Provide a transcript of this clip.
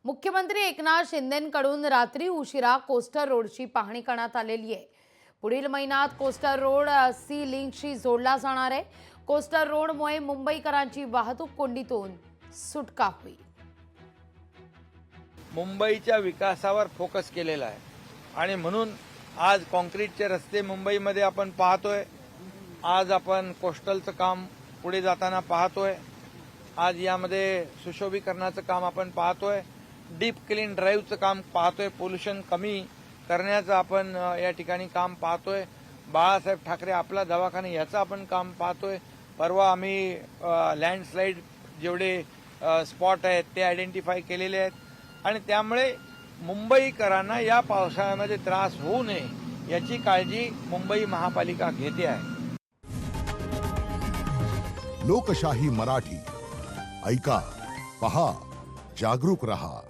मुख्यमंत्री एकनाथ शिंदेंकडून रात्री उशिरा कोस्टर रोडची पाहणी करण्यात आलेली आहे। पुढील महिन्यात कोस्टर रोड सी लिंकशी जोडला जाणार आहे। कोस्टर रोडमुळे मुंबईकरांची वाहतूक कोंडीतून सुटका होईल। मुंबईच्या विकासावर फोकस केलेला आहे आणि म्हणून आज कॉन्क्रीटचे रस्ते मुंबईमध्ये आपण पाहतोय। आज आपण कोस्टलचं काम पुढे जाताना पाहतोय। आज यामध्ये सुशोभीकरणाचं काम आपण पाहतोय। डीप क्लीन ड्राईव्हचं काम पाहतोय। पोल्युशन कमी करण्याचं आपण या ठिकाणी काम पाहतोय। बाळासाहेब ठाकरे आपला दवाखाना याचं आपण काम पाहतोय। परवा आम्ही लँडस्लाईड जेवढे स्पॉट आहेत ते आयडेंटिफाय केलेले आहेत आणि त्यामुळे मुंबईकरांना या पावसाळ्यामध्ये त्रास होऊ नये याची काळजी मुंबई महापालिका घेते आहे। लोकशाही मराठी ऐका, पहा, जागरूक रहा।